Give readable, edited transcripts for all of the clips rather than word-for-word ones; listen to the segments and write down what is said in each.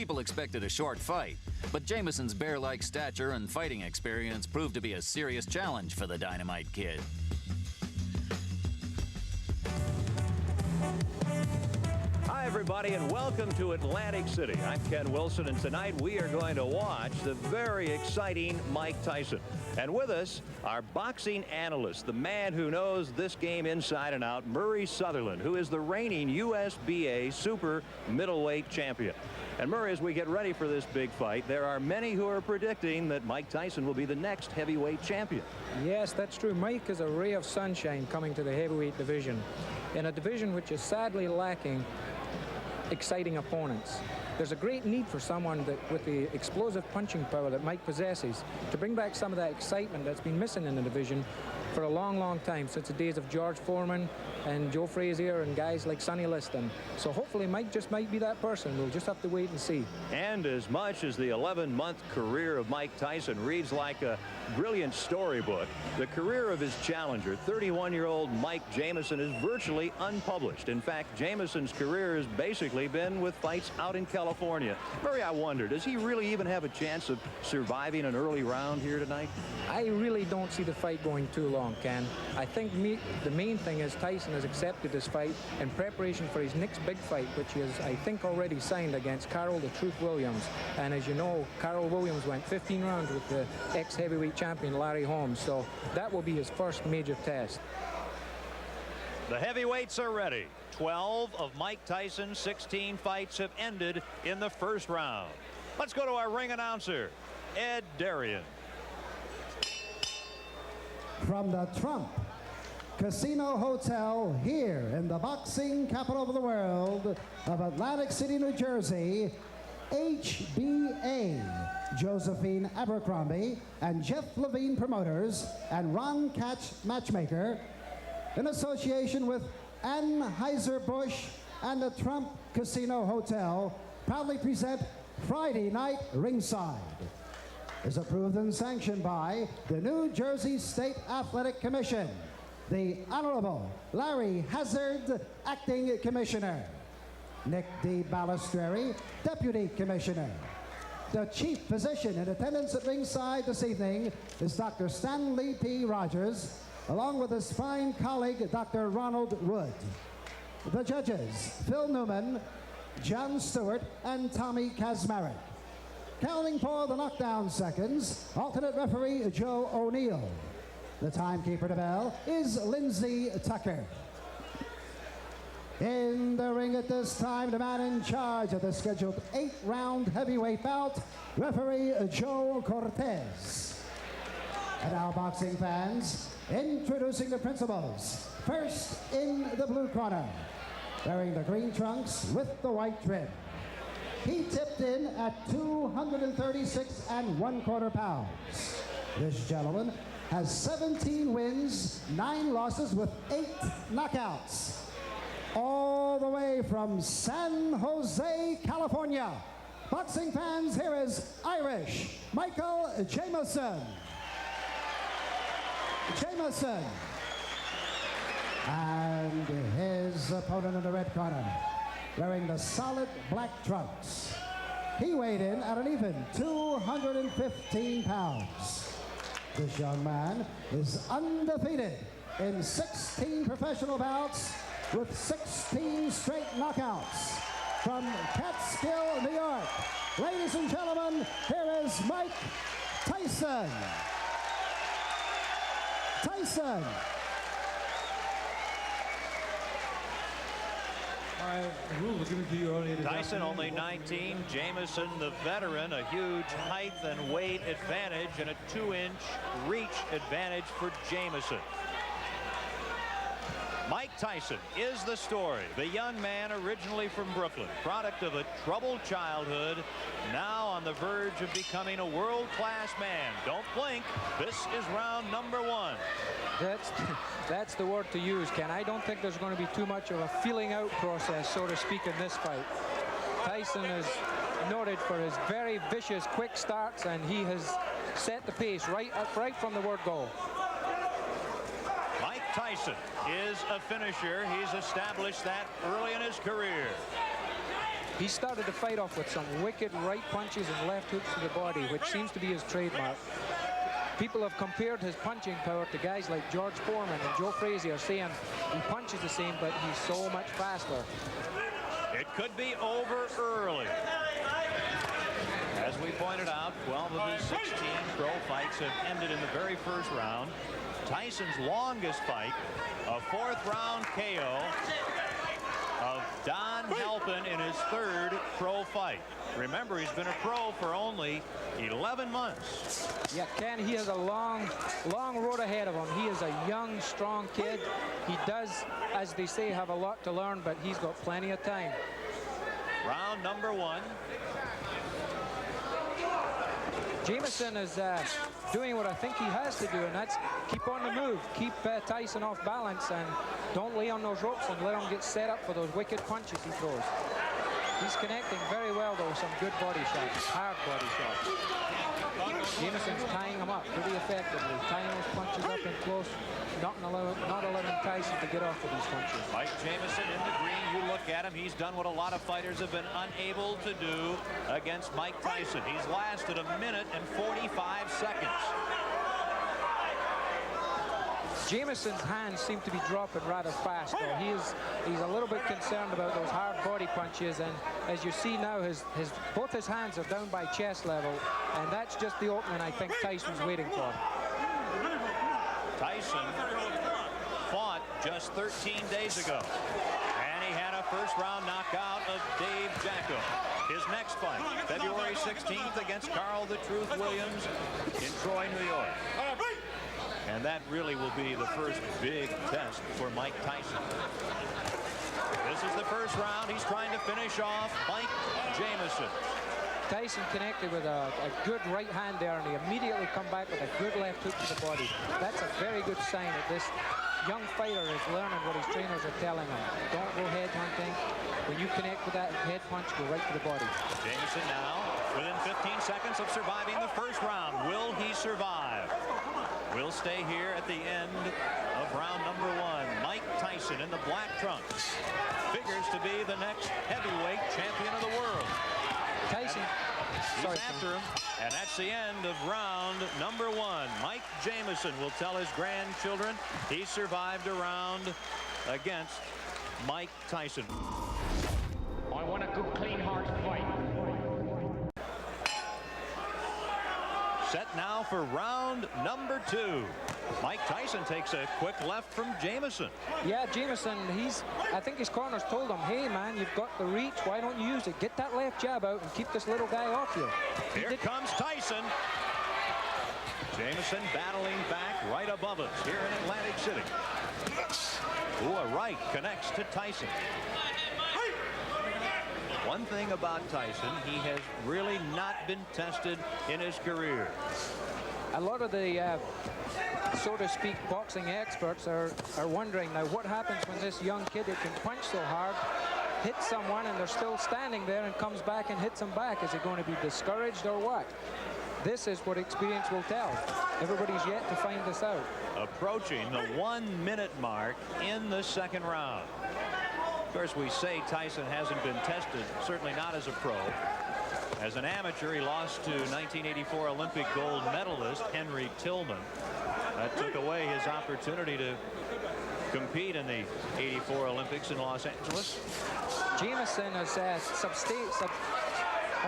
People expected a short fight, but Jameson's bear-like stature and fighting experience proved to be a serious challenge for the Dynamite Kid. Hi, everybody, and welcome to Atlantic City. I'm Ken Wilson, and tonight we are going to watch the very exciting Mike Tyson. And with us, our boxing analyst, the man who knows this game inside and out, Murray Sutherland, who is the reigning USBA super middleweight champion. And Murray, as we get ready for this big fight, there are many who are predicting that Mike Tyson will be the next heavyweight champion. Yes, that's true. Mike is a ray of sunshine coming to the heavyweight division, in a division which is sadly lacking exciting opponents. There's a great need for someone that, with the explosive punching power that Mike possesses, to bring back some of that excitement that's been missing in the division for a long, long time, since the days of George Foreman and Joe Frazier and guys like Sonny Liston. So hopefully Mike just might be that person. We'll just have to wait and see. And as much as the 11-month career of Mike Tyson reads like a brilliant storybook, the career of his challenger, 31-year-old Mike Jameson, is virtually unpublished. In fact, Jameson's career has basically been with fights out in California. Murray, I wonder, does he really even have a chance of surviving an early round here tonight? I really don't see the fight going too long, Ken. I think the main thing is Tyson has accepted this fight in preparation for his next big fight, which he has, I think, already signed against Carol the Truth Williams. And as you know, Carol Williams went 15 rounds with the ex-heavyweight champion Larry Holmes, so that will be his first major test. The heavyweights are ready. 12 of Mike Tyson's 16 fights have ended in the first round. Let's go to our ring announcer, Ed Darian. From the Trump Casino Hotel here in the boxing capital of the world of Atlantic City, New Jersey, HBA, Josephine Abercrombie and Jeff Levine Promoters and Ron Catch Matchmaker, in association with Anheuser-Busch and the Trump Casino Hotel, proudly present Friday Night Ringside. Is approved and sanctioned by the New Jersey State Athletic Commission, the Honorable Larry Hazard, Acting Commissioner, Nick D. Balistreri, Deputy Commissioner. The Chief Physician in attendance at ringside this evening is Dr. Stanley P. Rogers, along with his fine colleague, Dr. Ronald Wood. The judges, Phil Newman, John Stewart, and Tommy Kazmarek. Counting for the knockdown seconds, alternate referee Joe O'Neill. The timekeeper to bell is Lindsay Tucker. In the ring at this time, the man in charge of the scheduled 8-round heavyweight bout, referee Joe Cortez. And now, boxing fans, introducing the principals. First, in the blue corner, wearing the green trunks with the white trim. He tipped in at 236 1/4 pounds. This gentleman has 17 wins, 9 losses with 8 knockouts. All the way from San Jose, California. Boxing fans, here is Irish Michael Jameson. And his opponent in the red corner, wearing the solid black trunks. He weighed in at an even 215 pounds. This young man is undefeated in 16 professional bouts with 16 straight knockouts. From Catskill, New York, ladies and gentlemen, here is Mike Tyson. Tyson only 19, Jameson the veteran, a huge height and weight advantage and a 2-inch reach advantage for Jameson. Mike Tyson is the story. The young man originally from Brooklyn, product of a troubled childhood, now on the verge of becoming a world-class man. Don't blink. This is round number 1. That's the word to use, Ken. I don't think there's going to be too much of a feeling out process, so to speak, in this fight. Tyson is noted for his very vicious quick starts, and he has set the pace right from the word go. Mike Tyson is a finisher. He's established that early in his career. He started the fight off with some wicked right punches and left hooks to the body, which seems to be his trademark. People have compared his punching power to guys like George Foreman and Joe Frazier, saying he punches the same, but he's so much faster. It could be over early. As we pointed out, 12 of his 16 pro fights have ended in the very first round. Tyson's longest fight, a fourth-round KO of Don Halpin in his third pro fight. Remember, he's been a pro for only 11 months. Yeah, Ken, he has a long road ahead of him. He is a young, strong kid. He does, as they say, have a lot to learn, but he's got plenty of time. Round number 1. Jameson is doing what I think he has to do, and that's keep on the move, keep Tyson off balance, and don't lay on those ropes and let him get set up for those wicked punches he throws. He's connecting very well, though, with some good body shots, hard body shots. Jameson's tying him up pretty effectively, tying those punches up in close, not allowing Tyson to get off with these punches. Mike Jameson in the green. You look at him, he's done what a lot of fighters have been unable to do against Mike Tyson. He's lasted 1 minute and 45 seconds. Jameson's hands seem to be dropping rather fast, though. He's a little bit concerned about those hard body punches, and as you see now, both his hands are down by chest level, and that's just the opening I think Tyson's waiting for. Tyson fought just 13 days ago, and he had a first-round knockout of Dave Jacko. His next fight, February 16th against Carl the Truth Williams in Troy, New York. And that really will be the first big test for Mike Tyson. This is the first round. He's trying to finish off Mike Jameson. Tyson connected with a good right hand there, and he immediately come back with a good left hook to the body. That's a very good sign that this young fighter is learning what his trainers are telling him. Don't go head hunting. When you connect with that head punch, go right to the body. Jameson now within 15 seconds of surviving the first round. Will he survive? We'll stay here at the end of round number 1. Mike Tyson in the black trunks figures to be the next heavyweight champion of the world. Tyson, he's after him, and that's the end of round number 1. Mike Jameson will tell his grandchildren he survived a round against Mike Tyson. I want a good, clean, hard fight. Set now for round number 2. Mike Tyson takes a quick left from Jameson. Yeah, Jameson, I think his corners told him, hey man, you've got the reach, why don't you use it? Get that left jab out and keep this little guy off you. Here comes Tyson. Jameson battling back right above us here in Atlantic City. Ooh, a right connects to Tyson. One thing about Tyson, he has really not been tested in his career. A lot of the, so to speak, boxing experts are wondering now what happens when this young kid that can punch so hard hits someone and they're still standing there and comes back and hits them back. Is he going to be discouraged or what? This is what experience will tell. Everybody's yet to find this out. Approaching the 1 minute mark in the second round. Of course, we say Tyson hasn't been tested, certainly not as a pro. As an amateur, he lost to 1984 Olympic gold medalist Henry Tillman. That took away his opportunity to compete in the '84 Olympics in Los Angeles. Jameson has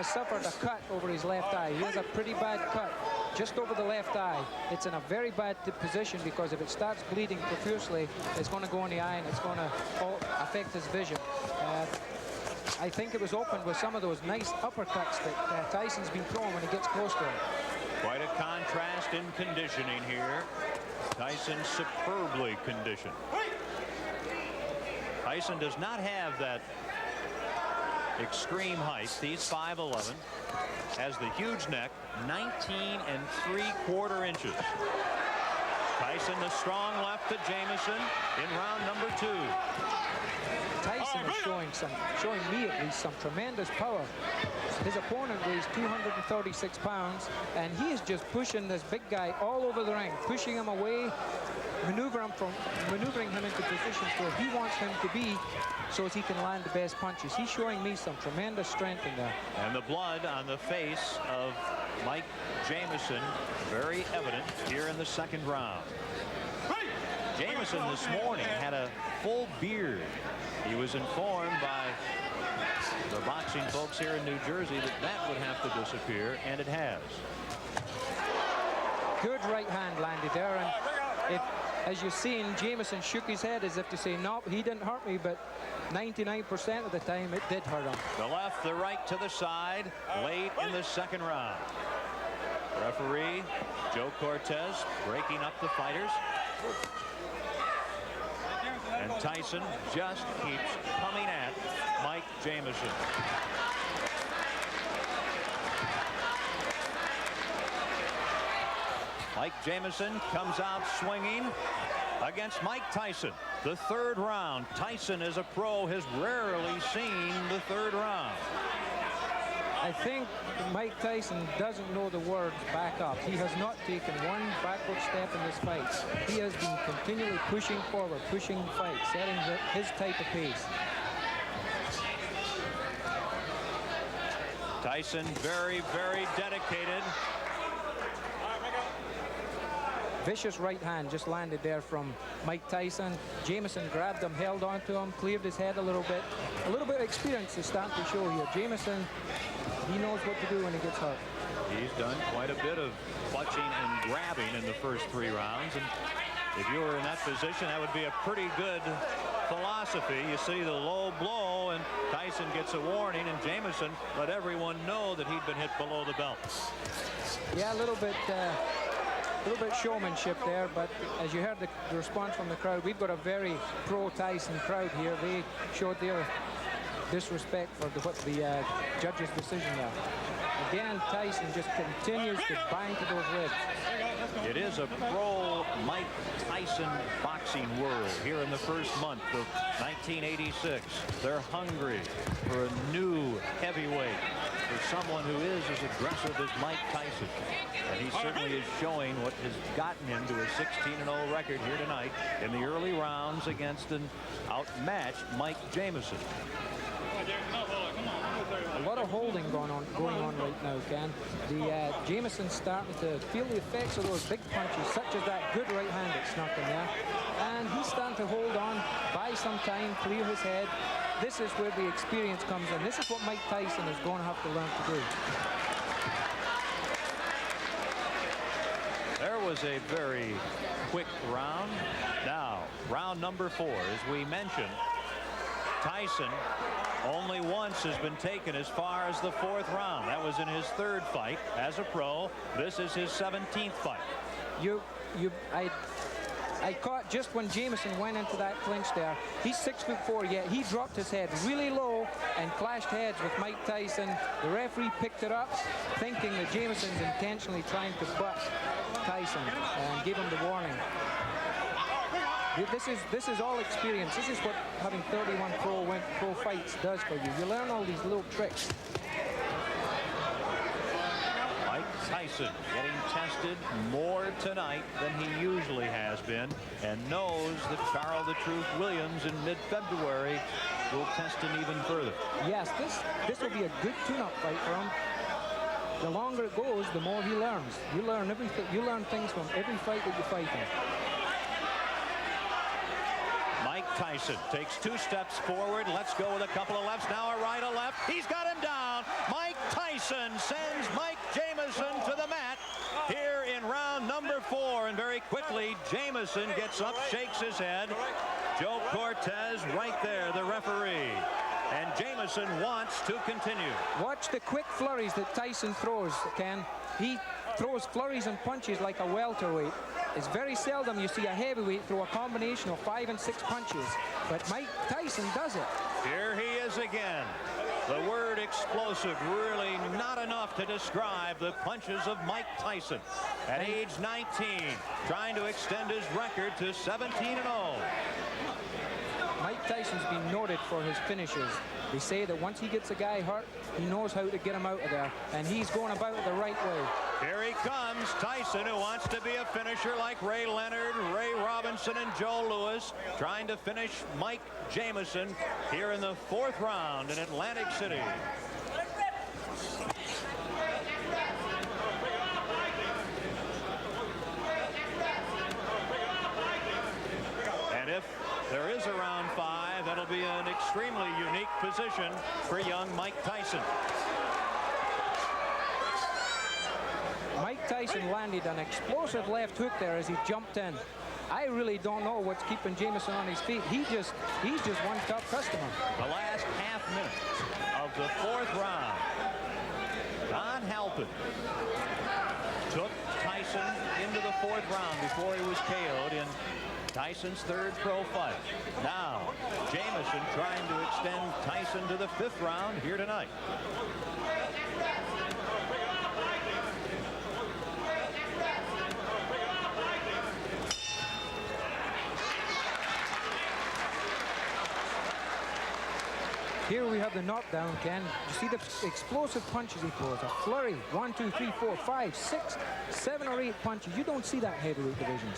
suffered a cut over his left eye. He has a pretty bad cut just over the left eye. It's in a very bad position because if it starts bleeding profusely, it's going to go in the eye and it's going to affect his vision. I think it was opened with some of those nice uppercuts that Tyson's been throwing when he gets close to him. Quite a contrast in conditioning here. Tyson superbly conditioned. Tyson does not have that extreme height. He's 5'11", has the huge neck, 19 3/4 inches. Tyson, the strong left to Jameson in round number 2. Tyson is showing me at least some tremendous power. His opponent weighs 236 pounds, and he is just pushing this big guy all over the ring, pushing him away, maneuvering him into positions where he wants him to be so as he can land the best punches. He's showing me some tremendous strength in there. And the blood on the face of Mike Jameson very evident here in the second round. Jameson this morning had a full beard. He was informed by the boxing folks here in New Jersey that that would have to disappear, and it has. Good right hand landed there, and if, as you've seen, Jameson shook his head as if to say, no, he didn't hurt me, but 99% of the time it did hurt him. The left, the right to the side, late in the second round. Referee Joe Cortez breaking up the fighters. And Tyson just keeps coming at Mike Jameson. Mike Jameson comes out swinging against Mike Tyson. The third round. Tyson, as a pro, has rarely seen the third round. I think Mike Tyson doesn't know the words back up. He has not taken one backward step in this fight. He has been continually pushing forward, pushing the fight, setting his type of pace. Tyson very, very dedicated. Vicious right hand just landed there from Mike Tyson. Jameson grabbed him, held on to him, cleared his head a little bit. A little bit of experience is starting to show here. Jameson, he knows what to do when he gets hurt. He's done quite a bit of clutching and grabbing in the first three rounds. And if you were in that position, that would be a pretty good philosophy. You see the low blow, and Tyson gets a warning, and Jameson let everyone know that he'd been hit below the belt. Yeah, a little bit showmanship there, but as you heard the response from the crowd, we've got a very pro-Tyson crowd here. They showed their disrespect for the judge's decision there. Again, Tyson just continues to bang to those ribs. It is a pro-Mike Tyson boxing world here in the first month of 1986. They're hungry for a new heavyweight, for someone who is as aggressive as Mike Tyson. And he certainly is showing what has gotten him to a 16-0 record here tonight in the early rounds against an outmatched Mike Jameson. A lot of holding going on right now, Ken. The Jameson's starting to feel the effects of those big punches, such as that good right hand that snuck in there. And he's starting to hold on, buy some time, clear his head. This is where the experience comes in. This is what Mike Tyson is going to have to learn to do. There was a very quick round. Now, round number 4, as we mentioned, Tyson only once has been taken as far as the 4th round. That was in his 3rd fight as a pro. This is his 17th fight. I caught just when Jameson went into that clinch there. He's 6'4", yet he dropped his head really low and clashed heads with Mike Tyson. The referee picked it up, thinking that Jameson's intentionally trying to butt Tyson and gave him the warning. This is all experience. This is what having 31 pro fights does for you. You learn all these little tricks. Mike Tyson getting tested more tonight than he usually has been, and knows that Charles the Truth Williams in mid-February will test him even further. Yes, this will be a good tune-up fight for him. The longer it goes, the more he learns. You learn everything. You learn things from every fight that you fight in. Mike Tyson takes 2 steps forward. Let's go with a couple of lefts. Now a right, a left. He's got him down. Mike Tyson sends Mike Jameson to the mat here in round number 4. And very quickly, Jameson gets up, shakes his head. Joe Cortez right there, the referee. And Jameson wants to continue. Watch the quick flurries that Tyson throws, Ken. He throws flurries and punches like a welterweight. It's very seldom you see a heavyweight throw a combination of 5 and 6 punches, but Mike Tyson does it. Here he is again. The word explosive, really not enough to describe the punches of Mike Tyson. At age 19, trying to extend his record to 17-0. Mike Tyson's been noted for his finishes. They say that once he gets a guy hurt, he knows how to get him out of there, and he's going about it the right way. Here he comes, Tyson, who wants to be a finisher like Ray Leonard, Ray Robinson, and Joe Louis, trying to finish Mike Jameson here in the 4th round in Atlantic City. And if there is a round 5, that'll be an extremely unique position for young Mike Tyson. Mike Tyson landed an explosive left hook there as he jumped in. I really don't know what's keeping Jameson on his feet. He's just one tough customer. The last half minute of the 4th round. Don Halpin took Tyson into the 4th round before he was KO'd in Tyson's 3rd pro fight. Now, Jameson trying to extend Tyson to the 5th round here tonight. Here we have the knockdown, Ken. You see the explosive punches he throws. A flurry. 1, 2, 3, 4, 5, 6, 7 or 8 punches. You don't see that in heavyweight divisions.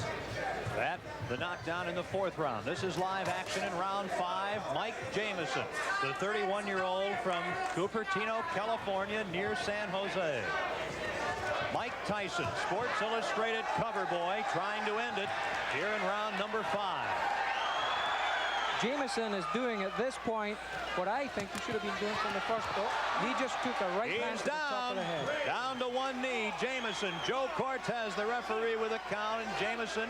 That, the knockdown in the 4th round. This is live action in round 5. Mike Jameson, the 31-year-old from Cupertino, California, near San Jose. Mike Tyson, Sports Illustrated cover boy, trying to end it here in round number 5. Jameson is doing at this point what I think he should have been doing from the first bout. He just took a right hand to the top of the head. Down to one knee, Jameson. Joe Cortez, the referee, with a count, and Jameson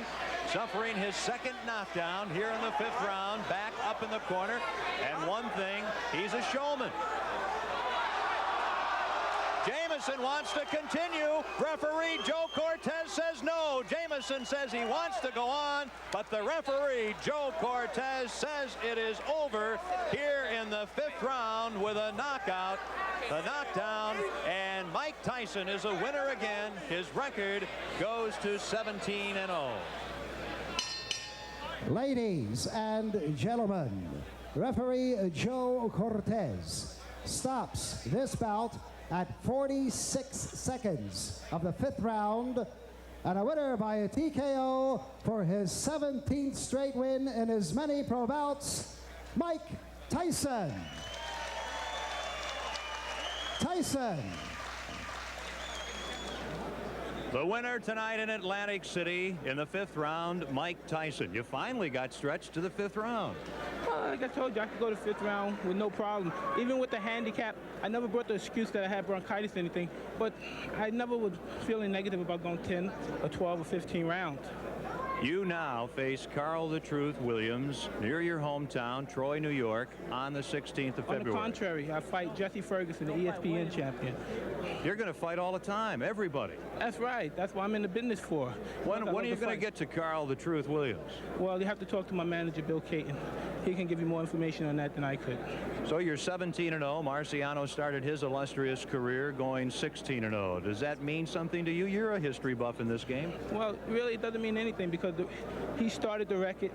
suffering his 2nd knockdown here in the 5th round, back up in the corner. And one thing, he's a showman. Jameson wants to continue. Referee Joe Cortez says no. Jameson says he wants to go on, but the referee Joe Cortez says it is over here in the 5th round with a knockout. The knockdown, and Mike Tyson is a winner again. His record goes to 17-0. Ladies and gentlemen, referee Joe Cortez stops this bout at 46 seconds of the 5th round, and a winner by a TKO for his 17th straight win in his many pro bouts, Mike Tyson. Tyson. The winner tonight in Atlantic City in the 5th round, Mike Tyson. You finally got stretched to the 5th round. Well, like I told you, I could go to 5th round with no problem. Even with the handicap, I never brought the excuse that I had bronchitis or anything, but I never was feeling negative about going 10 or 12 or 15 rounds. You now face Carl the Truth Williams near your hometown, Troy, New York, on the 16th of February. On the contrary, I fight Jesse Ferguson, the ESPN champion. You're going to fight all the time, everybody. That's right. That's what I'm in the business for. When are you going to get to Carl the Truth Williams? Well, you have to talk to my manager, Bill Caton. He can give you more information on that than I could. So you're 17-0. Marciano started his illustrious career going 16-0. Does that mean something to you? You're a history buff in this game. Well, really, it doesn't mean anything because he started the record,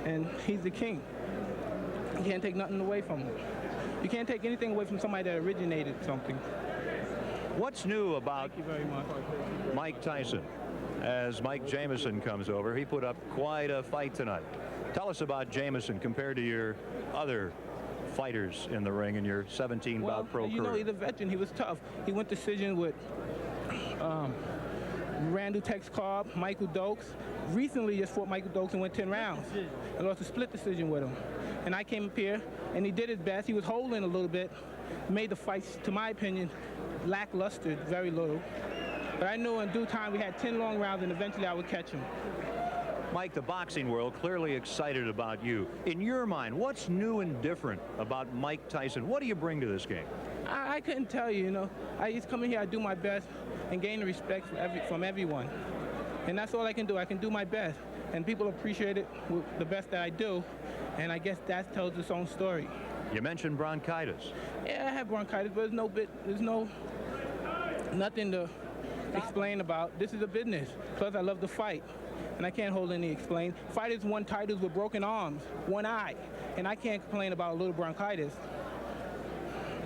and he's the king. You can't take nothing away from him. You can't take anything away from somebody that originated something. What's new about Thank you very much. Mike Tyson? As Mike Jameson comes over, he put up quite a fight tonight. Tell us about Jameson compared to your other fighters in the ring in your 17-bout pro career. You know, he's a veteran. He was tough. He went decision with Randall Tex Cobb, Michael Dokes. Recently just fought Michael Dokes and went 10 rounds. I lost a split decision with him. And I came up here, and he did his best. He was holding a little bit, made the fights, to my opinion, lackluster, very little. But I knew in due time we had 10 long rounds, and eventually I would catch him. Mike, the boxing world clearly excited about you. In your mind, what's new and different about Mike Tyson? What do you bring to this game? I couldn't tell you, you know. I just come in here, I do my best, and gain the respect from everyone. And that's all I can do. I can do my best. And people appreciate it with the best that I do. And I guess that tells its own story. You mentioned bronchitis. Yeah, I have bronchitis, but there's nothing to explain about. This is a business. Plus, I love to fight, and I can't hold any explain. Fighters won titles with broken arms, one eye, and I can't complain about a little bronchitis.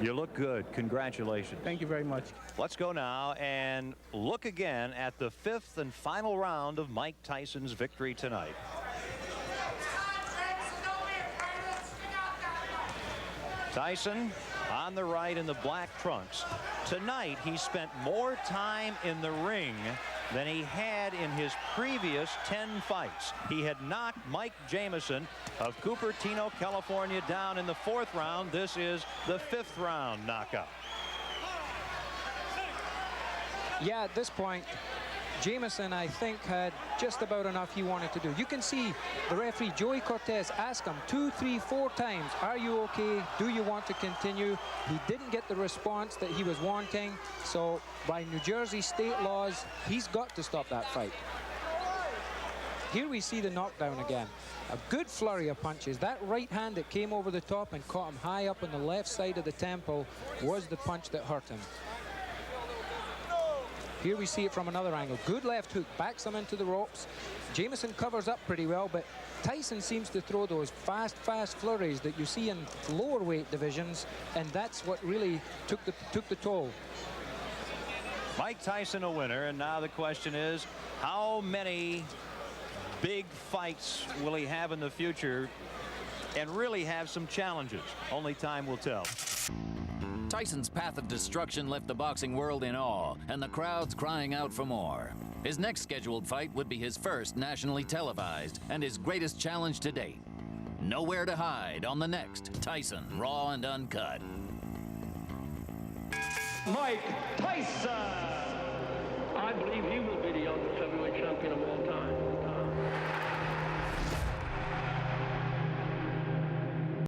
You look good. Congratulations. Thank you very much. Let's go now and look again at the 5th and final round of Mike Tyson's victory tonight. Tyson on the right in the black trunks. Tonight, he spent more time in the ring than he had in his previous 10 fights. He had knocked Mike Jameson of Cupertino, California, down in the 4th round. This is the 5th round knockout. Yeah, at this point, Jameson, I think, had just about enough he wanted to do. You can see the referee, Joey Cortez, ask him 2, 3, 4 times, are you okay? Do you want to continue? He didn't get the response that he was wanting. So by New Jersey state laws, he's got to stop that fight. Here we see the knockdown again. A good flurry of punches. That right hand that came over the top and caught him high up on the left side of the temple was the punch that hurt him. Here we see it from another angle. Good left hook, backs him into the ropes. Jameson covers up pretty well, but Tyson seems to throw those fast flurries that you see in lower weight divisions, and that's what really took the toll. Mike Tyson a winner, and now the question is, how many big fights will he have in the future and really have some challenges? Only time will tell. Tyson's path of destruction left the boxing world in awe, and the crowds crying out for more. His next scheduled fight would be his first nationally televised and his greatest challenge to date. Nowhere to hide on the next Tyson Raw and Uncut. Mike Tyson! I believe he will be the youngest heavyweight champion of all time.